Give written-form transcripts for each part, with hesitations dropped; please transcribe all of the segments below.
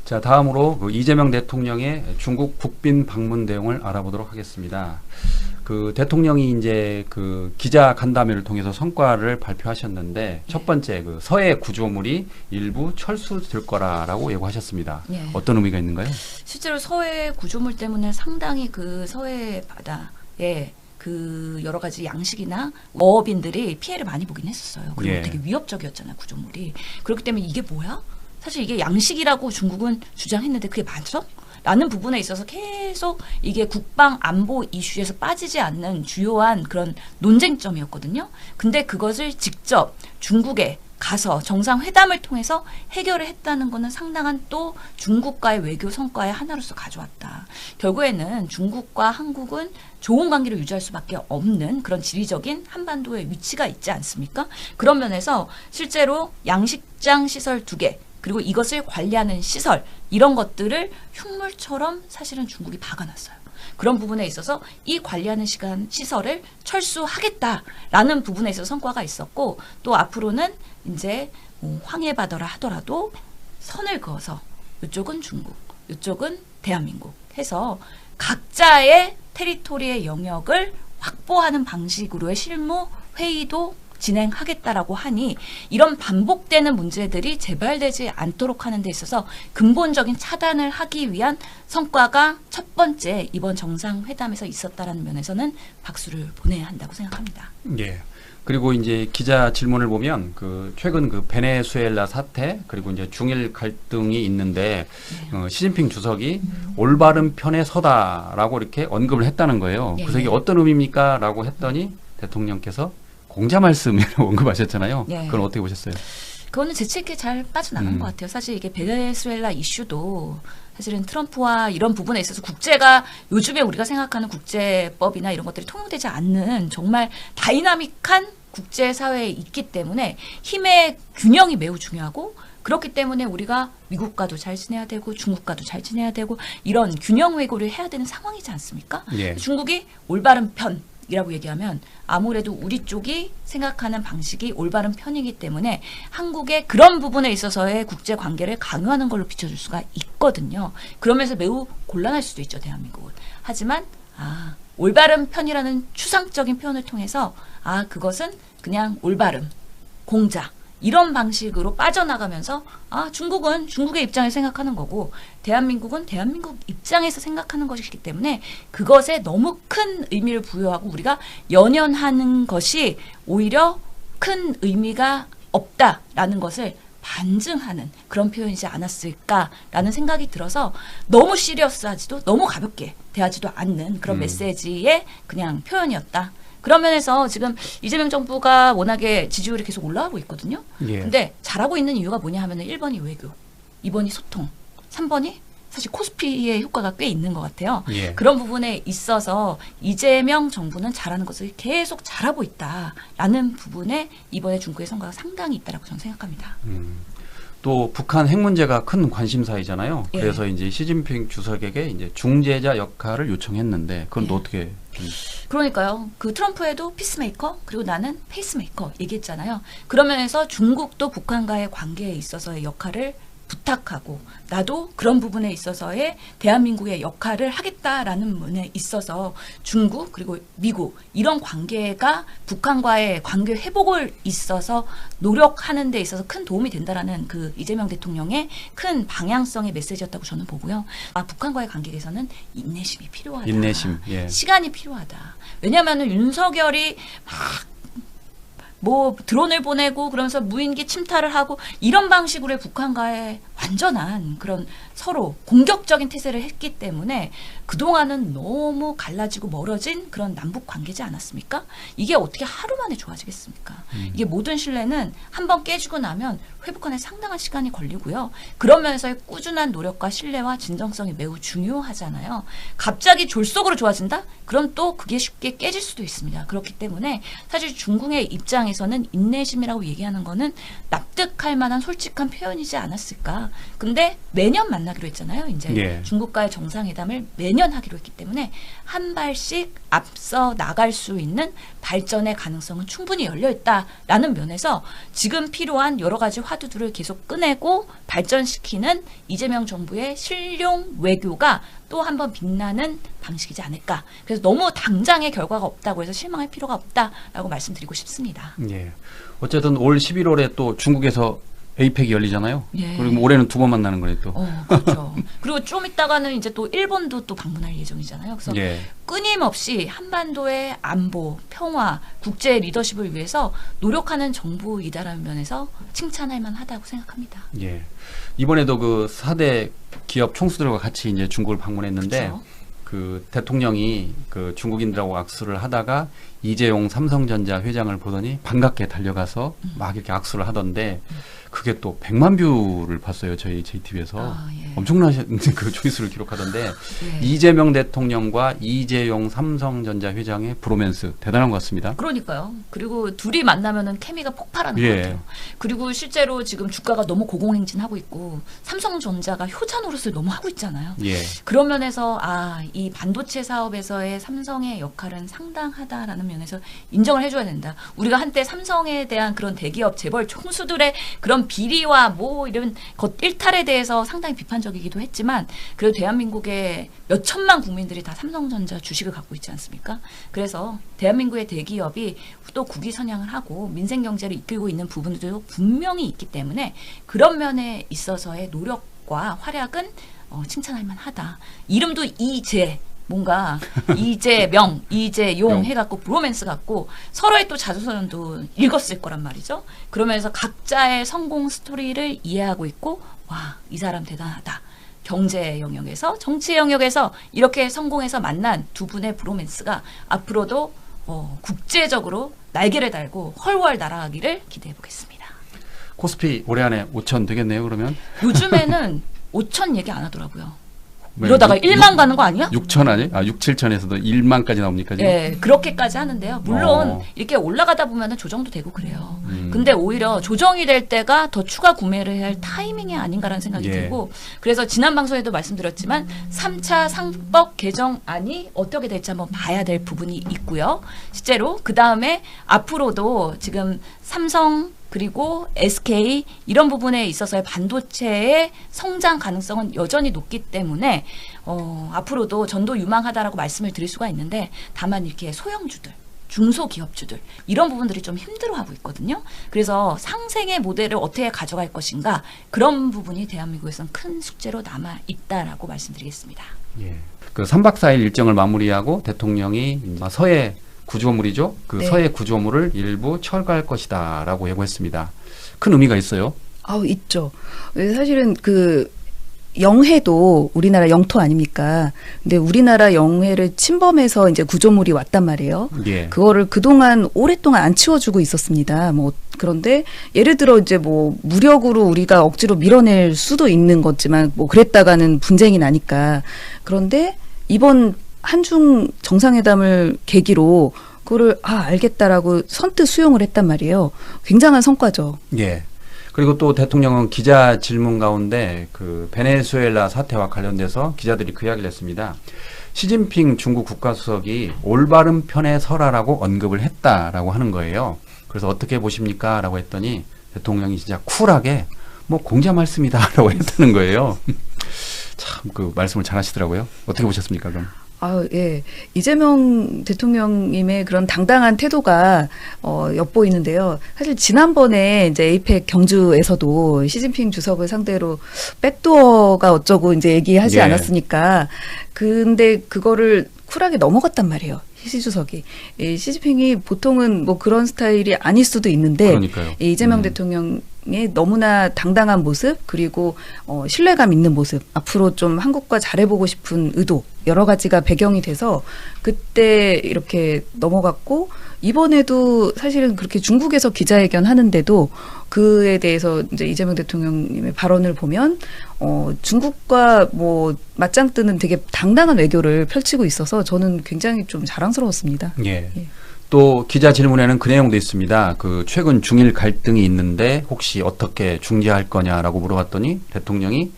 자, 다음으로 그 이재명 대통령의 중국 국빈 방문 내용을 알아보도록 하겠습니다. 그 대통령이 이제 그 기자 간담회를 통해서 성과를 발표하셨는데 첫 번째 그 서해 구조물이 일부 철수될 거라고 예고하셨습니다. 네. 어떤 의미가 있는가요? 실제로 서해 구조물 때문에 상당히 그 서해 바다에 그 여러 가지 양식이나 어업인들이 피해를 많이 보긴 했었어요. 그리고 예. 되게 위협적이었잖아요, 구조물이. 그렇기 때문에 이게 뭐야? 사실 이게 양식이라고 중국은 주장했는데 그게 맞아? 라는 부분에 있어서 계속 이게 국방 안보 이슈에서 빠지지 않는 주요한 그런 논쟁점이었거든요. 근데 그것을 직접 중국에 가서 정상회담을 통해서 해결을 했다는 것은 상당한 또 중국과의 외교 성과의 하나로서 가져왔다. 결국에는 중국과 한국은 좋은 관계를 유지할 수밖에 없는 그런 지리적인 한반도의 위치가 있지 않습니까? 그런 면에서 실제로 양식장 시설 2개, 그리고 이것을 관리하는 시설, 이런 것들을 흉물처럼 사실은 중국이 박아놨어요. 그런 부분에 있어서 이 관리하는 시설을 철수하겠다라는 부분에 있어서 성과가 있었고, 또 앞으로는 이제 황해바다라 하더라도 선을 그어서 이쪽은 중국, 이쪽은 대한민국 해서 각자의 테리토리의 영역을 확보하는 방식으로의 실무 회의도 진행하겠다라고 하니 이런 반복되는 문제들이 재발되지 않도록 하는 데 있어서 근본적인 차단을 하기 위한 성과가 첫 번째 이번 정상회담에서 있었다라는 면에서는 박수를 보내야 한다고 생각합니다. 예. 그리고 이제 기자 질문을 보면 그 최근 그 베네수엘라 사태 그리고 이제 중일 갈등이 있는데 시진핑 주석이 올바른 편에 서다라고 이렇게 언급을 했다는 거예요. 예, 그래서 이게 예. 어떤 의미입니까?라고 했더니 대통령께서 공자 말씀이라고 언급하셨잖아요. 예. 그건 어떻게 보셨어요? 그거는 재치 있게 잘 빠져나간 것 같아요. 사실 이게 베네수엘라 이슈도 사실은 트럼프와 이런 부분에 있어서 국제가 요즘에 우리가 생각하는 국제법이나 이런 것들이 통용되지 않는 정말 다이나믹한 국제사회에 있기 때문에 힘의 균형이 매우 중요하고, 그렇기 때문에 우리가 미국과도 잘 지내야 되고 중국과도 잘 지내야 되고 이런 균형 외교를 해야 되는 상황이지 않습니까? 예. 중국이 올바른 편이라고 얘기하면 아무래도 우리 쪽이 생각하는 방식이 올바른 편이기 때문에 한국의 그런 부분에 있어서의 국제 관계를 강요하는 걸로 비춰줄 수가 있거든요. 그러면서 매우 곤란할 수도 있죠, 대한민국은. 하지만 올바른 편이라는 추상적인 표현을 통해서 그것은 그냥 올바름, 공자 이런 방식으로 빠져나가면서 중국은 중국의 입장에서 생각하는 거고 대한민국은 대한민국 입장에서 생각하는 것이기 때문에 그것에 너무 큰 의미를 부여하고 우리가 연연하는 것이 오히려 큰 의미가 없다라는 것을 반증하는 그런 표현이지 않았을까라는 생각이 들어서 너무 시리어스하지도 너무 가볍게 대하지도 않는 그런 메시지의 그냥 표현이었다. 그런 면에서 지금 이재명 정부가 워낙에 지지율이 계속 올라가고 있거든요. 예. 근데 잘하고 있는 이유가 뭐냐 하면은 1번이 외교, 2번이 소통, 3번이 사실 코스피의 효과가 꽤 있는 것 같아요. 예. 그런 부분에 있어서 이재명 정부는 잘하는 것을 계속 잘하고 있다라는 부분에 이번에 중국의 성과가 상당히 있다라고 저는 생각합니다. 또 북한 핵 문제가 큰 관심사이잖아요. 예. 그래서 이제 시진핑 주석에게 이제 중재자 역할을 요청했는데 그건 또 예. 어떻게 그러니까요. 그 트럼프에도 피스메이커 그리고 나는 페이스메이커 얘기했잖아요. 그러면서 중국도 북한과의 관계에 있어서의 역할을 부탁하고 나도 그런 부분에 있어서의 대한민국의 역할을 하겠다라는 부분에 있어서 중국 그리고 미국 이런 관계가 북한과의 관계 회복을 있어서 노력하는 데 있어서 큰 도움이 된다라는 그 이재명 대통령의 큰 방향성의 메시지였다고 저는 보고요. 북한과의 관계에서는 인내심이 필요하다. 인내심. 예. 시간이 필요하다. 왜냐하면 윤석열이 뭐 드론을 보내고 그러면서 무인기 침탈을 하고 이런 방식으로의 북한과의 완전한 그런 서로 공격적인 태세를 했기 때문에 그동안은 너무 갈라지고 멀어진 그런 남북 관계지 않았습니까? 이게 어떻게 하루 만에 좋아지겠습니까? 이게 모든 신뢰는 한번 깨지고 나면 회복하는 상당한 시간이 걸리고요. 그런 면에서의 꾸준한 노력과 신뢰와 진정성이 매우 중요하잖아요. 갑자기 졸속으로 좋아진다? 그럼 또 그게 쉽게 깨질 수도 있습니다. 그렇기 때문에 사실 중국의 입장에서는 인내심이라고 얘기하는 거는 납득할 만한 솔직한 표현이지 않았을까. 있습니다. 근데 매년 만나기로 했잖아요. 이제 예. 중국과의 정상회담을 매년 하기로 했기 때문에 한 발씩 앞서 나갈 수 있는 발전의 가능성은 충분히 열려 있다라는 면에서 지금 필요한 여러 가지 화두들을 계속 꺼내고 발전시키는 이재명 정부의 실용 외교가 또 한 번 빛나는 방식이지 않을까. 그래서 너무 당장의 결과가 없다고 해서 실망할 필요가 없다라고 말씀드리고 싶습니다. 예. 어쨌든 올 11월에 또 중국에서 에이펙이 열리잖아요. 예. 그리고 올해는 2번 만나는 거네 또. 그렇죠. 그리고 좀 이따가는 이제 또 일본도 또 방문할 예정이잖아요. 그래서 예. 끊임없이 한반도의 안보, 평화, 국제 리더십을 위해서 노력하는 정부이다라는 면에서 칭찬할 만하다고 생각합니다. 예. 이번에도 그 4대 기업 총수들과 같이 이제 중국을 방문했는데 그렇죠. 그 대통령이 그 중국인들하고 악수를 하다가 이재용 삼성전자 회장을 보더니 반갑게 달려가서 막 이렇게 악수를 하던데 그게 또 100만 뷰를 봤어요. 저희 JTBC에서. 예. 엄청난 그 조회수를 기록하던데 예. 이재명 대통령과 이재용 삼성전자 회장의 브로맨스 대단한 것 같습니다. 그러니까요. 그리고 둘이 만나면은 케미가 폭발하는 예. 것 같아요. 그리고 실제로 지금 주가가 너무 고공행진하고 있고 삼성전자가 효자 노릇을 너무 하고 있잖아요. 예. 그런 면에서 이 반도체 사업에서의 삼성의 역할은 상당하다라는 면에서 인정을 해줘야 된다. 우리가 한때 삼성에 대한 그런 대기업 재벌 총수들의 그런 비리와 뭐 이런 것 일탈에 대해서 상당히 비판적이기도 했지만 그래도 대한민국의 몇 천만 국민들이 다 삼성전자 주식을 갖고 있지 않습니까? 그래서 대한민국의 대기업이 또 국위 선양을 하고 민생 경제를 이끌고 있는 부분들도 분명히 있기 때문에 그런 면에 있어서의 노력과 활약은 칭찬할 만하다. 이름도 이재 뭔가 이재명, 이재용 해갖고 브로맨스 같고 서로의 또 자주서전도 읽었을 거란 말이죠. 그러면서 각자의 성공 스토리를 이해하고 있고 와, 이 사람 대단하다. 경제 영역에서 정치 영역에서 이렇게 성공해서 만난 두 분의 브로맨스가 앞으로도 국제적으로 날개를 달고 헐월 날아가기를 기대해 보겠습니다. 코스피 올해 안에 5천 되겠네요. 그러면 요즘에는 5천 얘기 안 하더라고요. 이러다가 1만 가는 거 아니야? 6천 아니? 6, 7천에서도 1만까지 나옵니까? 지금? 네, 그렇게까지 하는데요. 물론 이렇게 올라가다 보면 조정도 되고 그래요. 근데 오히려 조정이 될 때가 더 추가 구매를 해야 할 타이밍이 아닌가라는 생각이 예. 들고 그래서 지난 방송에도 말씀드렸지만 3차 상법 개정안이 어떻게 될지 한번 봐야 될 부분이 있고요. 실제로 그 다음에 앞으로도 지금 삼성 그리고 SK 이런 부분에 있어서의 반도체의 성장 가능성은 여전히 높기 때문에 앞으로도 전도 유망하다라고 말씀을 드릴 수가 있는데 다만 이렇게 소형주들 중소기업주들 이런 부분들이 좀 힘들어하고 있거든요. 그래서 상생의 모델을 어떻게 가져갈 것인가 그런 부분이 대한민국에서는 큰 숙제로 남아있다라고 말씀드리겠습니다. 예. 그 3박 4일 일정을 마무리하고 대통령이 서해 구조물이죠. 그 네. 서해 구조물을 일부 철거할 것이다라고 예고했습니다. 큰 의미가 있어요. 있죠. 사실은 그 영해도 우리나라 영토 아닙니까? 근데 우리나라 영해를 침범해서 이제 구조물이 왔단 말이에요. 예. 그거를 그동안 오랫동안 안 치워주고 있었습니다. 그런데 예를 들어 이제 무력으로 우리가 억지로 밀어낼 수도 있는 거지만 그랬다가는 분쟁이 나니까. 그런데 이번 한중 정상회담을 계기로 그거를 알겠다라고 선뜻 수용을 했단 말이에요. 굉장한 성과죠. 예. 그리고 또 대통령은 기자 질문 가운데 그 베네수엘라 사태와 관련돼서 기자들이 그 이야기를 했습니다. 시진핑 중국 국가수석이 올바른 편에 서라라고 언급을 했다라고 하는 거예요. 그래서 어떻게 보십니까? 라고 했더니 대통령이 진짜 쿨하게 공자 말씀이다라고 했다는 거예요. 참 그 말씀을 잘 하시더라고요. 어떻게 보셨습니까, 그럼? 예. 이재명 대통령님의 그런 당당한 태도가 엿보이는데요. 사실 지난번에 이제 에이펙 경주에서도 시진핑 주석을 상대로 백도어가 어쩌고 이제 얘기하지 예. 않았습니까? 근데 그거를 쿨하게 넘어갔단 말이에요. 시 주석이. 시진핑이 보통은 그런 스타일이 아닐 수도 있는데 그러니까요. 이재명 대통령의 너무나 당당한 모습 그리고 신뢰감 있는 모습 앞으로 좀 한국과 잘해보고 싶은 의도 여러 가지가 배경이 돼서 그때 이렇게 넘어갔고 이번에도 사실은 그렇게 중국에서 기자회견 하는데도 그에 대해서 이제 이재명 대통령님의 발언을 보면 중국과 맞짱 뜨는 되게 당당한 외교를 펼치고 있어서 저는 굉장히 좀 자랑스러웠습니다. 예. 예. 또 기자 질문에는 그 내용도 있습니다. 그 최근 중일 갈등이 있는데 혹시 어떻게 중재할 거냐라고 물어봤더니 대통령이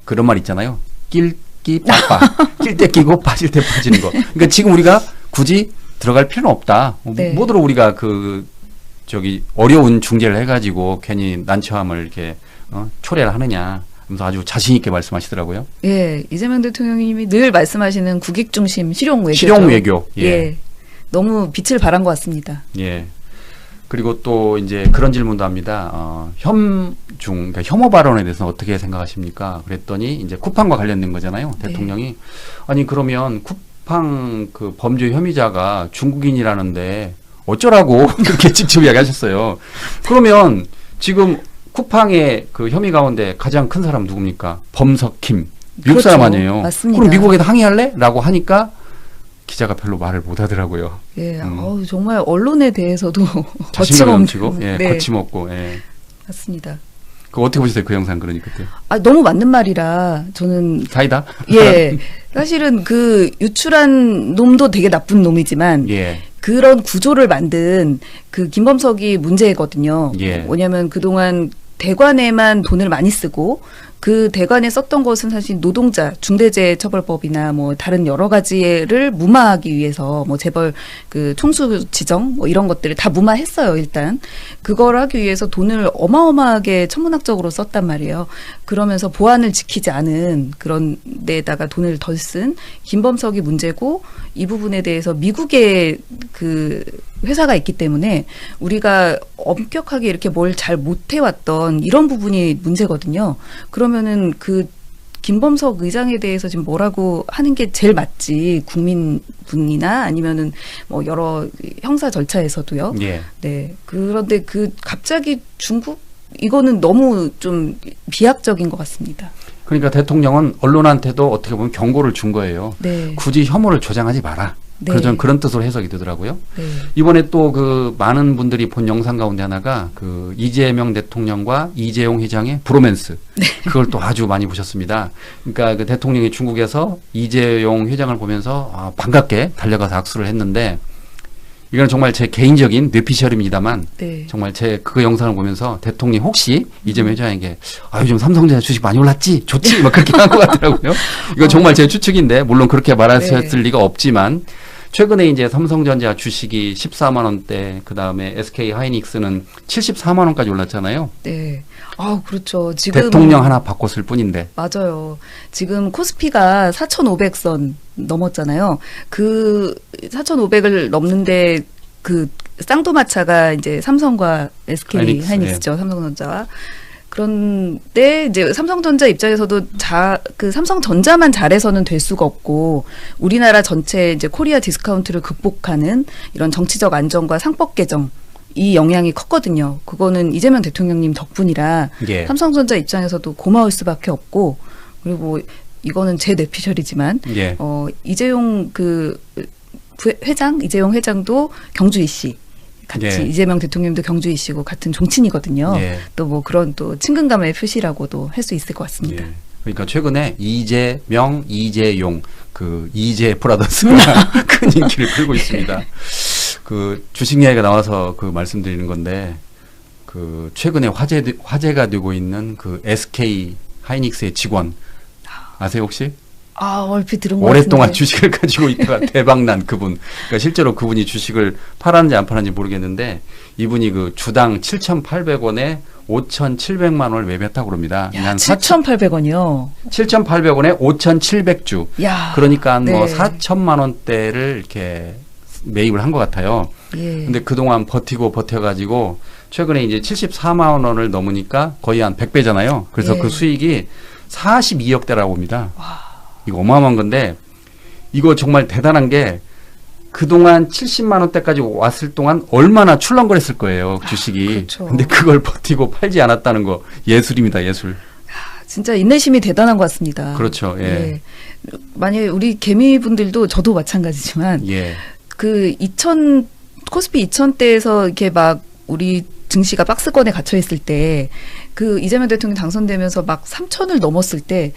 그런 말 있잖아요. 낄끼 빠빠. 낄 때 끼고 빠질 때 빠지는 거. 그러니까 지금 우리가 굳이 들어갈 필요는 없다. 네. 뭐더러 우리가 어려운 중재를 해가지고 괜히 난처함을 이렇게 초래를 하느냐. 하면서 아주 자신 있게 말씀하시더라고요. 예, 이재명 대통령님이 늘 말씀하시는 국익 중심 실용 외교죠. 실용 외교. 예. 너무 빛을 발한 것 같습니다. 예. 그리고 또 이제 그런 질문도 합니다. 그러니까 혐오 발언에 대해서는 어떻게 생각하십니까? 그랬더니 이제 쿠팡과 관련된 거잖아요. 대통령이. 아니, 그러면 쿠팡 그 범죄 혐의자가 중국인이라는데 어쩌라고 그렇게 직접 이야기하셨어요. 그러면 지금 쿠팡의 그 혐의 가운데 가장 큰 사람 누굽니까? 범석킴. 미국 그렇죠. 사람 아니에요. 맞습니다. 그럼 미국에다 항의할래? 라고 하니까 기자가 별로 말을 못 하더라고요. 예, 정말 언론에 대해서도 자신감이 넘치고, 거침없는, 예, 거침없고, 예. 맞습니다. 그 어떻게 보셨어요? 그 영상 그러니 그때. 너무 맞는 말이라 저는 사이다? 예, 사실은 그 유출한 놈도 되게 나쁜 놈이지만 예. 그런 구조를 만든 그 김범석이 문제거든요. 예. 뭐냐면 그동안 대관에만 돈을 많이 쓰고 그 대관에 썼던 것은 사실 노동자 중대재해처벌법이나 뭐 다른 여러 가지를 무마하기 위해서 뭐 재벌 그 총수 지정 뭐 이런 것들을 다 무마했어요. 일단 그걸 하기 위해서 돈을 어마어마하게 천문학적으로 썼단 말이에요. 그러면서 보안을 지키지 않은 그런 데다가 돈을 덜 쓴 김범석이 문제고, 이 부분에 대해서 미국의 그 회사가 있기 때문에 우리가 엄격하게 이렇게 뭘 잘 못해왔던 이런 부분이 문제거든요. 그러면은 그 김범석 의장에 대해서 지금 뭐라고 하는 게 제일 맞지, 국민분이나 아니면은 뭐 여러 형사 절차에서도요. 예. 네. 그런데 그 갑자기 중국 이거는 너무 좀 비약적인 것 같습니다. 그러니까 대통령은 언론한테도 어떻게 보면 경고를 준 거예요. 네. 굳이 혐오를 조장하지 마라. 네. 그런 뜻으로 해석이 되더라고요. 네. 이번에 또 그 많은 분들이 본 영상 가운데 하나가 그 이재명 대통령과 이재용 회장의 브로맨스. 네. 그걸 또 아주 많이 보셨습니다. 그러니까 그 대통령이 중국에서 이재용 회장을 보면서 반갑게 달려가서 악수를 했는데, 이건 정말 제 개인적인 뇌피셜입니다만 네. 정말 그 영상을 보면서 대통령이 혹시 이재명 회장에게 요즘 삼성전자 주식 많이 올랐지? 좋지? 막 그렇게 한 것 같더라고요. 이건 정말 제 추측인데, 물론 그렇게 말하셨을 리가 없지만, 최근에 이제 삼성전자 주식이 14만 원대, 그 다음에 SK 하이닉스는 74만 원까지 올랐잖아요. 네. 그렇죠. 지금 대통령 하나 바꿨을 뿐인데. 맞아요. 지금 코스피가 4,500선 넘었잖아요. 그 4,500을 넘는데 그 쌍도마차가 이제 삼성과 SK 하이닉스죠. 삼성전자와. 그런데 이제 삼성전자 입장에서도 그 삼성전자만 잘해서는 될 수가 없고, 우리나라 전체 이제 코리아 디스카운트를 극복하는 이런 정치적 안정과 상법 개정, 이 영향이 컸거든요. 그거는 이재명 대통령님 덕분이라 예. 삼성전자 입장에서도 고마울 수밖에 없고, 그리고 이거는 제 뇌피셜이지만 예. 이재용 그 이재용 회장도 경주이씨 같이, 예. 이재명 대통령도 경주이씨고 같은 종친이거든요. 예. 또 뭐 그런 또 친근감의 표시라고도 할 수 있을 것 같습니다. 예. 그러니까 최근에 이재명, 이재용, 그 이재 브라더스가 큰 인기를 끌고 있습니다. 그 주식 이야기가 나와서 그 말씀드리는 건데, 그 최근에 화제가 되고 있는 그 SK 하이닉스의 직원 아세요 혹시? 얼핏 들은 것 오랫동안 같은데. 주식을 가지고 있다가 대박난 그분. 그러니까 실제로 그분이 주식을 팔았는지 안 팔았는지 모르겠는데, 이분이 그 주당 7,800원에 5,700만 원을 매매했다고 그럽니다. 야, 7,800원이요. 7,800원에 5,700주. 야. 그러니까 뭐 네. 4천만 원대를 이렇게 매입을 한 것 같아요. 예. 근데 그동안 버텨가지고 최근에 이제 74만 원을 넘으니까 거의 한 100배잖아요. 그래서 예. 그 수익이 42억대라고 봅니다. 이거 어마어마한 건데, 이거 정말 대단한 게, 그동안 70만 원대까지 왔을 동안 얼마나 출렁거렸을 거예요, 주식이. 그렇죠. 근데 그걸 버티고 팔지 않았다는 거 예술입니다, 예술. 진짜 인내심이 대단한 것 같습니다. 그렇죠. 예. 만약에 우리 개미분들도, 저도 마찬가지지만 예. 그 코스피 2000대에서 이렇게 막 우리 증시가 박스권에 갇혀 있을 때, 그 이재명 대통령 당선되면서 막 3,000을 넘었을 때,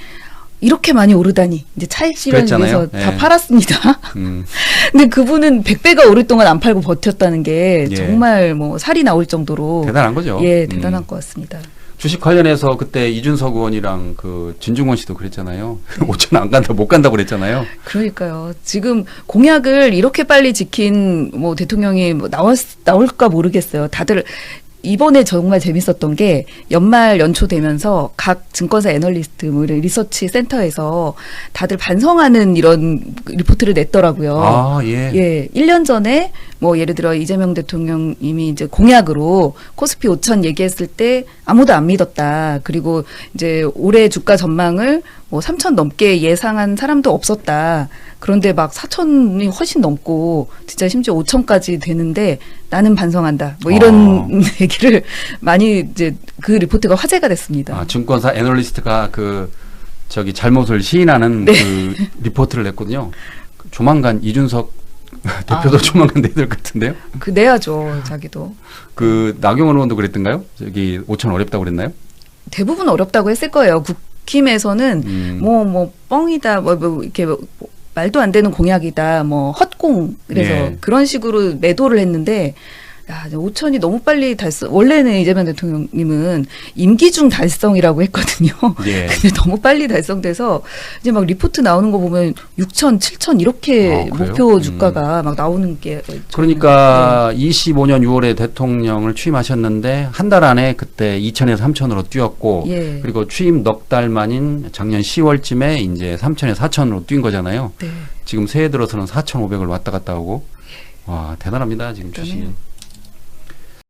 이렇게 많이 오르다니 이제 차익 실현을 그랬잖아요. 위해서 다 예. 팔았습니다. 음. 근데 그분은 100배가 오를 동안 안 팔고 버텼다는 게 예. 정말 뭐 살이 나올 정도로 대단한 거죠. 예, 대단한 것 같습니다. 주식 관련해서 그때 이준석 의원이랑 그 진중권 씨도 그랬잖아요. 5천 안 간다, 못 간다고 그랬잖아요. 그러니까요. 지금 공약을 이렇게 빨리 지킨 뭐 대통령이 뭐 나올까 모르겠어요. 다들 이번에 정말 재밌었던 게 연말 연초 되면서 각 증권사 애널리스트 뭐 이런 리서치 센터에서 다들 반성하는 이런 리포트를 냈더라고요. 아, 예. 예, 1년 전에 뭐 예를 들어 이재명 대통령님이 이제 공약으로 코스피 5천 얘기했을 때 아무도 안 믿었다. 그리고 이제 올해 주가 전망을 뭐 3천 넘게 예상한 사람도 없었다. 그런데 막 4천이 훨씬 넘고 진짜 심지어 5천까지 되는데 나는 반성한다. 뭐 이런 얘기를 많이 이제 그 리포트가 화제가 됐습니다. 아, 증권사 애널리스트가 그 저기 잘못을 시인하는 네. 그 리포트를 냈거든요. 조만간 이준석 대표도 조만간 내야 될 것 같은데요. 그 내야죠, 자기도. 그 나경원 의원도 그랬던가요? 저기 5천 어렵다고 그랬나요? 대부분 어렵다고 했을 거예요. 국힘에서는 뭐 뻥이다, 뭐 이렇게 뭐 말도 안 되는 공약이다, 뭐 헛공 그래서 예. 그런 식으로 매도를 했는데 야, 5천이 너무 빨리 달성. 원래는 이재명 대통령님은 임기 중 달성이라고 했거든요. 예. 근데 너무 빨리 달성돼서 이제 막 리포트 나오는 거 보면 6천, 7천 이렇게 아, 그래요? 목표 주가가 막 나오는 게 그러니까 25년 6월에 대통령을 취임하셨는데 한 달 안에 그때 2천에서 3천으로 뛰었고 예. 그리고 취임 넉 달 만인 작년 10월쯤에 이제 3천에서 4천으로 뛴 거잖아요. 네. 지금 새해 들어서는 4,500을 왔다 갔다 하고 와 대단합니다 지금 주식이. 그러네요.